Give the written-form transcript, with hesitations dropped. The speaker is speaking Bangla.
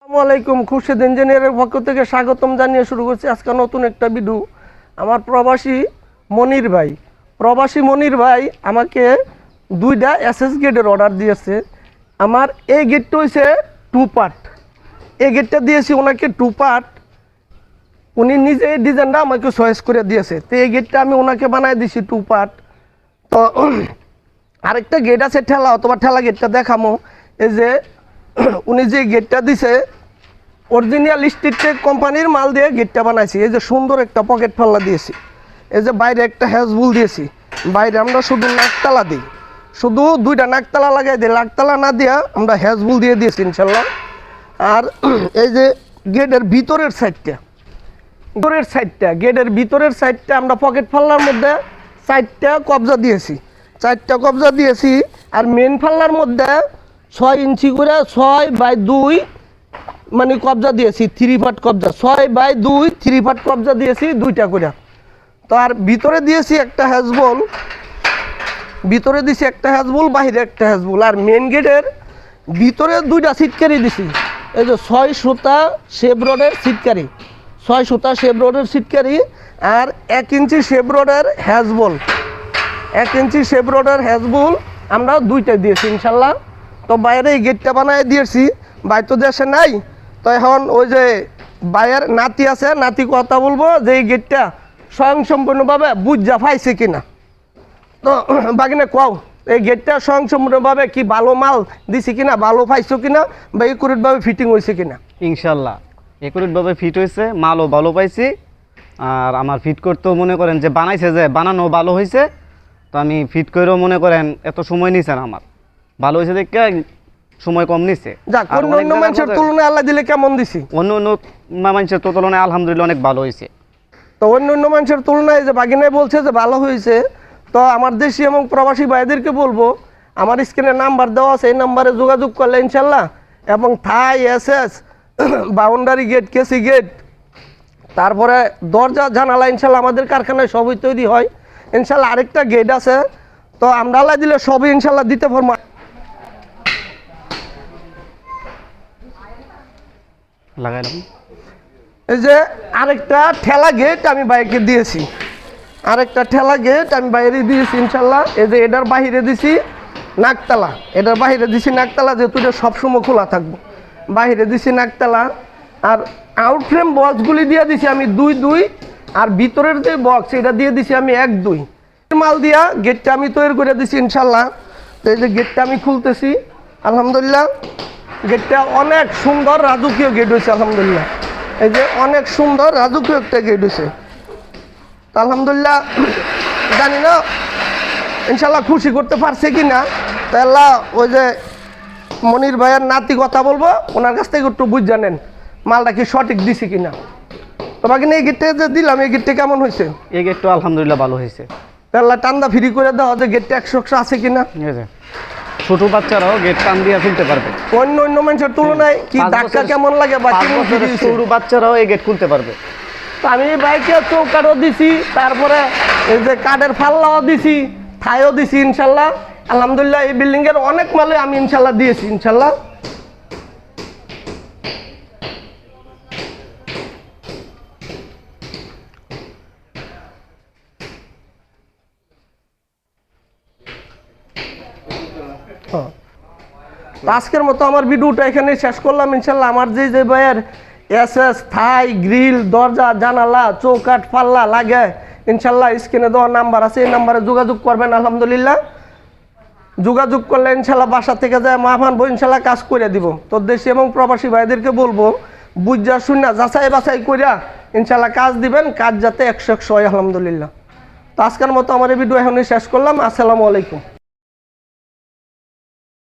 আসসালামু আলাইকুম। খুরশেদ ইঞ্জিনিয়ারের পক্ষ থেকে স্বাগতম জানিয়ে শুরু করছি আজকে নতুন একটা ভিডিও। আমার প্রবাসী মনির ভাই আমাকে দুইটা এসএস গেটের অর্ডার দিয়েছে। আমার এই গেটটা হয়েছে 2 পার্ট। এই গেটটা দিয়েছি ওনাকে 2 পার্ট। উনি নিজে ডিজাইনটা আমাকে চয়েস করে দিয়েছে, তো এই গেটটা আমি ওনাকে বানাই দিছি 2 পার্ট। তো আরেকটা গেট আছে ঠেলা, অথবা ঠেলা গেটটা দেখামো। এই যে উনি যে গেটটা দিছে অরিজিনাল স্ট্রিট কোম্পানির মাল দিয়ে গেটটা বানাইছি। এই যে সুন্দর একটা পকেট পাল্লা দিয়েছি, এই যে বাইরে একটা হ্যাজবুল দিয়েছি। বাইরে আমরা শুধু নাকতালা দিই, শুধু দুইটা নাকতালা লাগাই দিই, লাকতালা না দিয়া আমরা হ্যাজবুল দিয়ে দিয়েছি ইনশাল্লাহ। আর এই যে গেটের ভিতরের সাইডটা গেটের ভিতরের সাইডটা আমরা পকেট পাল্লার মধ্যে 4টা কবজা দিয়েছি। আর মেন পাল্লার মধ্যে 6 ইঞ্চি করে 6/2 মানে কবজা দিয়েছি, 3 পার্ট কবজা, 6/2 3 পার্ট কবজা দিয়েছি, 2টা করে। তো আর ভিতরে দিয়েছি একটা হ্যাজবল, বাইরে একটা হ্যাজবল। আর মেন গেটের ভিতরে 2টা সিটকারি দিছি। এই যে 6 সুতা শেভরনের সিটকারি, আর 1 ইঞ্চি শেভরনের হ্যাজবল আমরা 2টা দিয়েছি ইনশাল্লাহ। তো বাইরে এই গেটটা বানায় দিয়েছি। ভাই তো দেশে নাই, তো এখন ওই যে ভাইয়ের নাতি আছে, নাতি কথা বলবো যে এই গেটটা স্বয়ংসম্পূর্ণভাবে বুঝা পাইছে কিনা। তো বাগিনে কও এই গেটটা স্বয়ংসম্পূর্ণভাবে কি ভালো মাল দিছি কিনা, ভালো পাইছো কিনা, বা একুরেটভাবে ফিটিং হয়েছে কিনা। ইনশাল্লাহ একুরেটভাবে ফিট হয়েছে, মালও ভালো পাইছি। আর আমার ফিট করতেও মনে করেন যে বানাইছে, যে বানানো ভালো হয়েছে। তো আমি ফিট করেও মনে করেন এত সময় নিছে না, আমার ভালো হয়েছে দেখে সময় কম নিছে। যাক, অন্য মানুষের তুলনায় আল্লাহ দিলে কেমন দিছি, অন্য মানুষের তুলনায় আলহামদুলিল্লাহ অনেক ভালো হয়েছে। তো অন্য মানুষের তুলনায় যে বাগিনায় বলছে যে ভালো হয়েছে, তো আমার দেশি এবং প্রবাসী ভাইদেরকে বলবো, আমার স্ক্রিনে নাম্বার দেওয়া আছে, এই নাম্বারে যোগাযোগ করলে ইনশাল্লাহ, এবং থাই এসএস বাউন্ডারি গেট, কেসি গেট, তারপরে দরজা জানালা ইনশাল্লাহ আমাদের কারখানায় সবই তৈরি হয় ইনশাল্লাহ। আরেকটা গেট আছে, তো আমরা আল্লাহ দিলে সবই ইনশাল্লাহ দিতে পারবো। লাগাইলাম। এই যে আরেকটা ঠেলা গেট আমি বাইকে দিয়েছি, ইনশাল্লাহ। এই যে এটার বাহিরে দিছি নাকতালা, যেহেতু এটা সবসময় খোলা থাকবো, বাহিরে দিছি নাকতালা। আর আউট ফ্রেম বক্সগুলি দিয়ে দিছি আমি 2/2, আর ভিতরের যে বক্স এটা দিয়ে দিছি আমি 1/2 মাল দিয়া গেটটা আমি তৈরি করে দিছি ইনশাল্লাহ। তো এই যে গেটটা আমি খুলতেছি, আলহামদুলিল্লাহ গেটটা অনেক সুন্দর রাজকীয় গেট হয়েছে আলহামদুলিল্লাহ। এই যে অনেক সুন্দর রাজকীয় একটা গেট হয়েছে, আলহামদুলিল্লাহ। জানি না ইনশাল্লাহ খুশি করতে পারছে কি না, তো আল্লাহ ওই যে মনির ভাইয়ের নাতি কথা বলবো, ওনার কাছ থেকে একটু বুঝ জানেন মালটা কি সঠিক দিছি কিনা। তোমাকে এই গেটটা যে দিলাম, এই গেটটা কেমন হয়েছে? এই গেটটা আলহামদুলিল্লাহ ভালো হয়েছে। আল্লাহ টান্দা ফ্রি করে দেওয়া যে গেটটা 100 আছে কিনা। ছোট বাচ্চারাও গেট টান দিয়ে খুলতে পারবে, অন্য মানুষের তুলনায় কি ধাক্কা কেমন লাগে, বা ছোট বাচ্চারাও এই গেট খুলতে পারবে। আমি বাইকে চৌকাঠও দিছি, তারপরে এই যে কাঠের ফাল্লাও দিছি, থাইও দিছি ইনশাল্লাহ আলহামদুলিল্লাহ। এই বিল্ডিং এর অনেক মালে আমি ইনশাল্লাহ দিয়েছি ইনশাল্লাহ। আজকের মতো আমার ভিডিওটা এখানে শেষ করলাম ইনশাল্লাহ। আমার যে ভাইয়ের এসএস থাই গ্রিল দরজা জানালা চৌকাঠ পাল্লা লাগে ইনশাল্লাহ স্ক্রিনে দেওয়া নাম্বার আছে, এই নাম্বারে যোগাযোগ করবেন আলহামদুলিল্লাহ। যোগাযোগ করলে ইনশাল্লাহ বাসা থেকে যায় মাফানবো, ইনশাল্লাহ কাজ করে দিব। তো দেশি এবং প্রবাসী ভাইদেরকে বলবো বুঝা শুনা যাচাই বাছাই করিয়া ইনশাল্লাহ কাজ দিবেন, কাজ যাতে 100 হয় আলহামদুলিল্লাহ। তো আজকের মতো আমার এই ভিডিও এখনই শেষ করলাম। আসসালামু আলাইকুম।